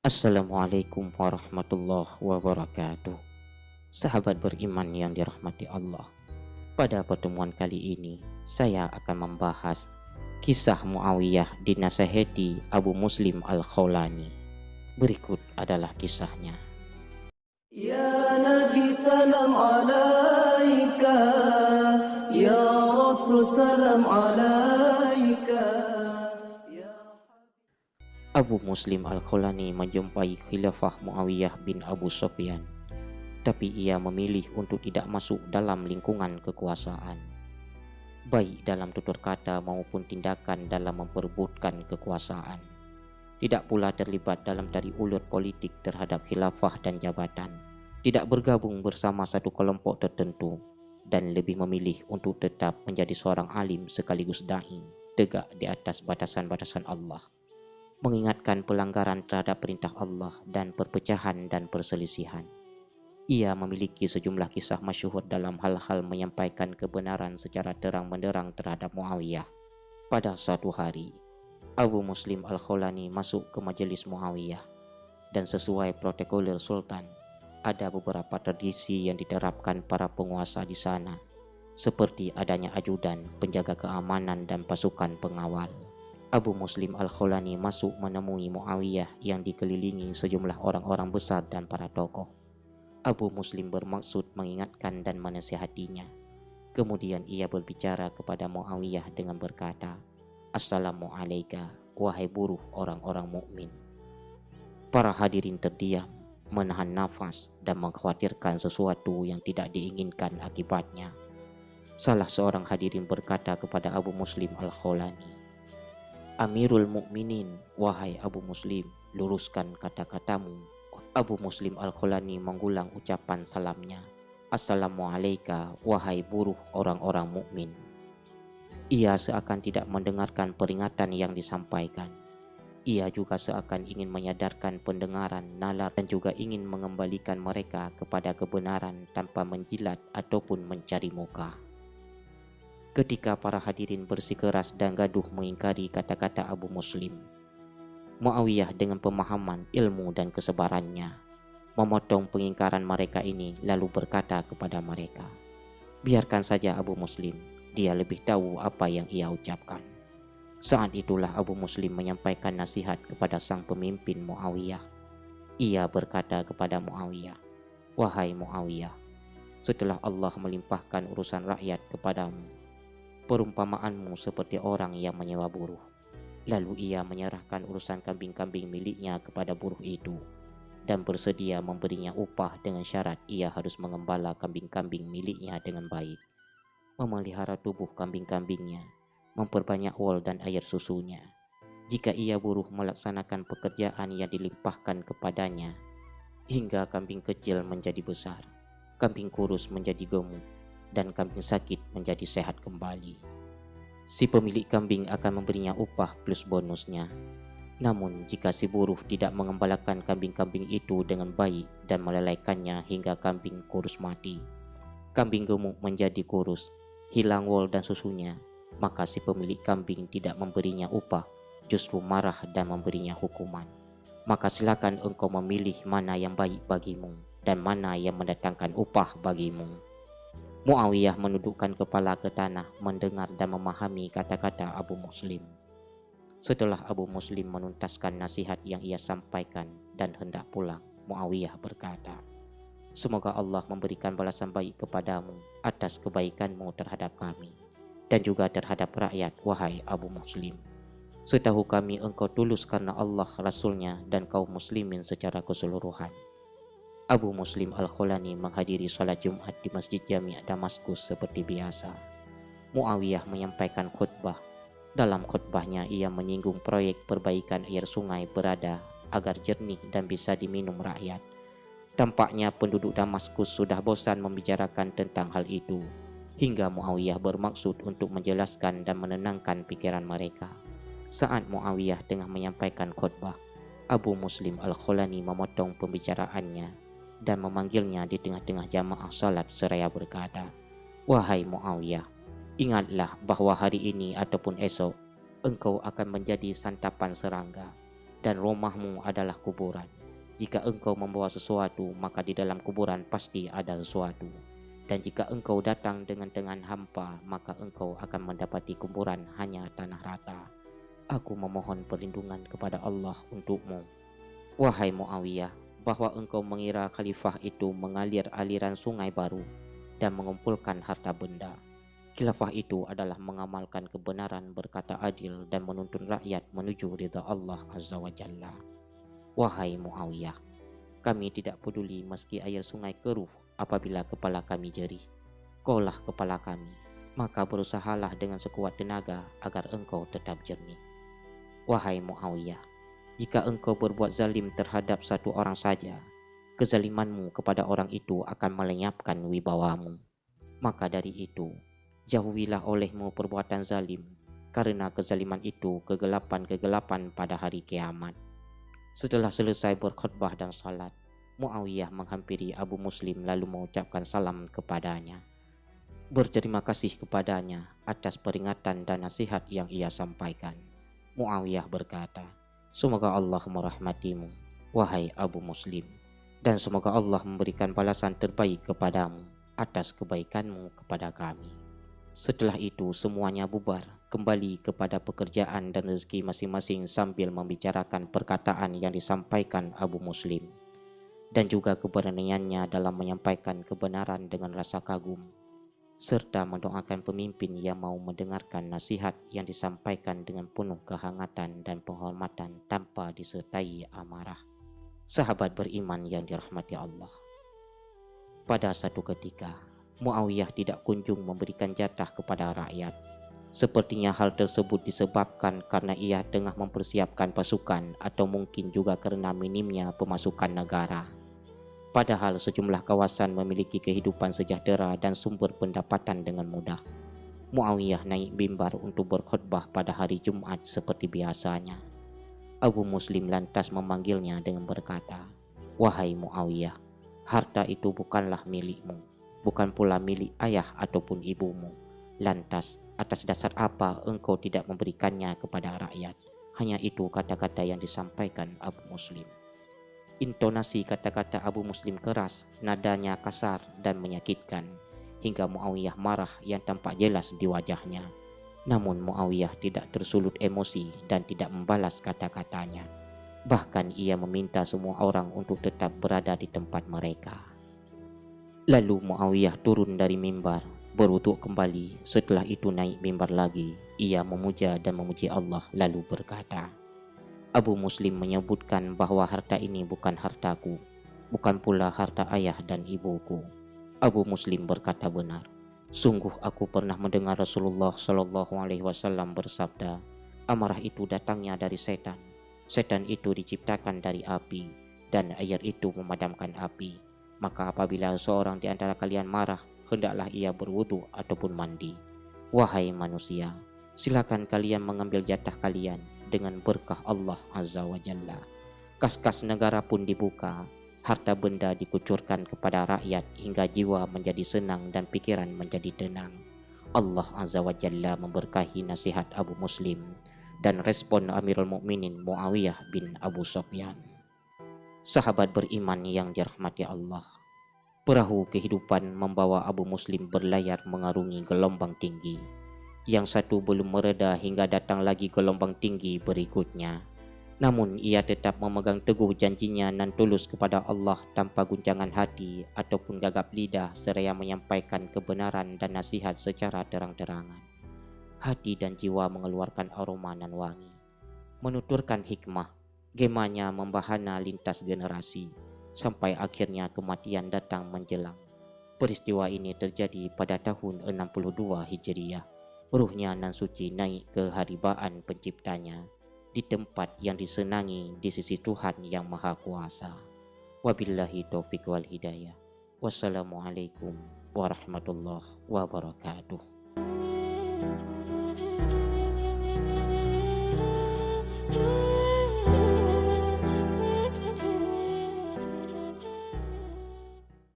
Assalamualaikum warahmatullahi wabarakatuh. Sahabat beriman yang dirahmati Allah. Pada pertemuan kali ini, saya akan membahas kisah Muawiyah dinasehati Abu Muslim Al-Khawlani. Berikut adalah kisahnya. Ya Nabi salam alaika, Ya Rasul salam alaika. Abu Muslim Al-Khawlani menjumpai Khilafah Muawiyah bin Abu Sufyan, tapi ia memilih untuk tidak masuk dalam lingkungan kekuasaan, baik dalam tutur kata maupun tindakan dalam memperebutkan kekuasaan. Tidak pula terlibat dalam tarik ulur politik terhadap khilafah dan jabatan, tidak bergabung bersama satu kelompok tertentu, dan lebih memilih untuk tetap menjadi seorang alim sekaligus da'i, tegak di atas batasan-batasan Allah, mengingatkan pelanggaran terhadap perintah Allah dan perpecahan dan perselisihan. Ia memiliki sejumlah kisah masyhur dalam hal-hal menyampaikan kebenaran secara terang-benderang terhadap Muawiyah. Pada suatu hari, Abu Muslim Al-Khawlani masuk ke majelis Muawiyah, dan sesuai protokoler Sultan, ada beberapa tradisi yang diterapkan para penguasa di sana, seperti adanya ajudan, penjaga keamanan, dan pasukan pengawal. Abu Muslim Al-Khawlani masuk menemui Muawiyah yang dikelilingi sejumlah orang-orang besar dan para tokoh. Abu Muslim bermaksud mengingatkan dan menasihatinya. Kemudian ia berbicara kepada Muawiyah dengan berkata, "Assalamualaikum, wahai buruh orang-orang mukmin." Para hadirin terdiam, menahan nafas dan mengkhawatirkan sesuatu yang tidak diinginkan akibatnya. Salah seorang hadirin berkata kepada Abu Muslim Al-Khawlani, "Amirul Mukminin, wahai Abu Muslim, luruskan kata-katamu." Abu Muslim Al-Khawlani mengulang ucapan salamnya, "Assalamualaikum, wahai buruh orang-orang mukmin." Ia seakan tidak mendengarkan peringatan yang disampaikan. Ia juga seakan ingin menyadarkan pendengaran nalar dan juga ingin mengembalikan mereka kepada kebenaran tanpa menjilat ataupun mencari muka. Ketika para hadirin bersikeras dan gaduh mengingkari kata-kata Abu Muslim, Muawiyah dengan pemahaman, ilmu dan kesabarannya memotong pengingkaran mereka ini lalu berkata kepada mereka, "Biarkan saja Abu Muslim, dia lebih tahu apa yang ia ucapkan." Saat itulah Abu Muslim menyampaikan nasihat kepada sang pemimpin Muawiyah. Ia berkata kepada Muawiyah, "Wahai Muawiyah, setelah Allah melimpahkan urusan rakyat kepadamu, perumpamaanmu seperti orang yang menyewa buruh. Lalu ia menyerahkan urusan kambing-kambing miliknya kepada buruh itu dan bersedia memberinya upah dengan syarat ia harus mengembala kambing-kambing miliknya dengan baik, memelihara tubuh kambing-kambingnya, memperbanyak wol dan air susunya. Jika ia buruh melaksanakan pekerjaan yang dilimpahkan kepadanya, hingga kambing kecil menjadi besar, kambing kurus menjadi gemuk, dan kambing sakit menjadi sehat kembali. Si pemilik kambing akan memberinya upah plus bonusnya. Namun jika si buruh tidak mengembalakan kambing-kambing itu dengan baik dan melelaikannya hingga kambing kurus mati, kambing gemuk menjadi kurus, hilang wol dan susunya, maka si pemilik kambing tidak memberinya upah, justru marah dan memberinya hukuman. Maka silakan engkau memilih mana yang baik bagimu dan mana yang mendatangkan upah bagimu." Muawiyah menundukkan kepala ke tanah mendengar dan memahami kata-kata Abu Muslim. Setelah Abu Muslim menuntaskan nasihat yang ia sampaikan dan hendak pulang, Muawiyah berkata, "Semoga Allah memberikan balasan baik kepadamu atas kebaikanmu terhadap kami dan juga terhadap rakyat, wahai Abu Muslim. Setahu kami engkau tulus karena Allah, Rasulnya, dan kaum muslimin secara keseluruhan." Abu Muslim Al-Khawlani menghadiri salat Jumat di Masjid Jami' Damaskus seperti biasa. Muawiyah menyampaikan khutbah. Dalam khutbahnya ia menyinggung proyek perbaikan air sungai berada agar jernih dan bisa diminum rakyat. Tampaknya penduduk Damaskus sudah bosan membicarakan tentang hal itu, hingga Muawiyah bermaksud untuk menjelaskan dan menenangkan pikiran mereka. Saat Muawiyah tengah menyampaikan khutbah, Abu Muslim Al-Khawlani memotong pembicaraannya dan memanggilnya di tengah-tengah jamaah salat seraya berkata, "Wahai Muawiyah, ingatlah bahwa hari ini ataupun esok engkau akan menjadi santapan serangga. dan rumahmu adalah kuburan. Jika engkau membawa sesuatu, maka di dalam kuburan pasti ada sesuatu. Dan jika engkau datang dengan hampa, maka engkau akan mendapati kuburan hanya tanah rata. Aku memohon perlindungan kepada Allah untukmu, wahai Muawiyah, bahwa engkau mengira khalifah itu mengalir aliran sungai baru dan mengumpulkan harta benda. Khilafah itu adalah mengamalkan kebenaran, berkata adil, dan menuntun rakyat menuju ridha Allah Azza wa Jalla. Wahai Muawiyah, kami tidak peduli meski air sungai keruh apabila kepala kami jerih. Kaulah kepala kami, maka berusahalah dengan sekuat tenaga agar engkau tetap jernih. Wahai Muawiyah, jika engkau berbuat zalim terhadap satu orang saja, kezalimanmu kepada orang itu akan melenyapkan wibawamu. Maka dari itu, jauhilah olehmu perbuatan zalim, karena kezaliman itu kegelapan-kegelapan pada hari kiamat. Setelah selesai berkhutbah dan salat, Muawiyah menghampiri Abu Muslim lalu mengucapkan salam kepadanya. Berterima kasih kepadanya atas peringatan dan nasihat yang ia sampaikan. Muawiyah berkata, semoga Allah merahmatimu, wahai Abu Muslim, dan semoga Allah memberikan balasan terbaik kepadamu atas kebaikanmu kepada kami. Setelah itu semuanya bubar kembali kepada pekerjaan dan rezeki masing-masing sambil membicarakan perkataan yang disampaikan Abu Muslim dan juga keberaniannya dalam menyampaikan kebenaran dengan rasa kagum, serta mendoakan pemimpin yang mau mendengarkan nasihat yang disampaikan dengan penuh kehangatan dan penghormatan tanpa disertai amarah. Sahabat beriman yang dirahmati Allah, pada satu ketika Muawiyah tidak kunjung memberikan jatah kepada rakyat. Sepertinya hal tersebut disebabkan karena ia tengah mempersiapkan pasukan atau mungkin juga karena minimnya pemasukan negara. Padahal sejumlah kawasan memiliki kehidupan sejahtera dan sumber pendapatan dengan mudah. Muawiyah naik mimbar untuk berkhutbah pada hari Jumat seperti biasanya. Abu Muslim lantas memanggilnya dengan berkata, wahai Muawiyah, harta itu bukanlah milikmu, bukan pula milik ayah ataupun ibumu. Lantas, atas dasar apa engkau tidak memberikannya kepada rakyat? Hanya itu kata-kata yang disampaikan Abu Muslim. Intonasi kata-kata Abu Muslim keras, nadanya kasar dan menyakitkan, hingga Muawiyah marah yang tampak jelas di wajahnya. Namun Muawiyah tidak tersulut emosi dan tidak membalas kata-katanya. Bahkan ia meminta semua orang untuk tetap berada di tempat mereka. Lalu Muawiyah turun dari mimbar, berwuduk kembali. Setelah itu naik mimbar lagi. Ia memuja dan memuji Allah lalu berkata, Abu Muslim menyebutkan bahwa harta ini bukan hartaku, bukan pula harta ayah dan ibuku. Abu Muslim berkata benar. Sungguh aku pernah mendengar Rasulullah SAW bersabda, amarah itu datangnya dari setan. Setan itu diciptakan dari api, dan air itu memadamkan api. Maka apabila seorang di antara kalian marah, hendaklah ia berwudu ataupun mandi. Wahai manusia, silakan kalian mengambil jatah kalian dengan berkah Allah Azza wa Jalla. Kas-kas negara pun dibuka, harta benda dikucurkan kepada rakyat hingga jiwa menjadi senang dan pikiran menjadi tenang. Allah Azza wa Jalla memberkahi nasihat Abu Muslim dan respon Amirul Mukminin Muawiyah bin Abu Sufyan. Sahabat beriman yang dirahmati Allah, perahu kehidupan membawa Abu Muslim berlayar mengarungi gelombang tinggi. Yang satu belum mereda hingga datang lagi gelombang tinggi berikutnya. Namun ia tetap memegang teguh janjinya nan tulus kepada Allah tanpa guncangan hati ataupun gagap lidah, seraya menyampaikan kebenaran dan nasihat secara terang-terangan. Hati dan jiwa mengeluarkan aroma nan wangi. Menuturkan hikmah, gemanya membahana lintas generasi, sampai akhirnya kematian datang menjelang. Peristiwa ini terjadi pada tahun 62 Hijriah. Ruhnya nan suci naik ke haribaan penciptanya, di tempat yang disenangi di sisi Tuhan yang Maha Kuasa. Wabillahi taufiq wal hidayah. Wassalamualaikum warahmatullahi wabarakatuh.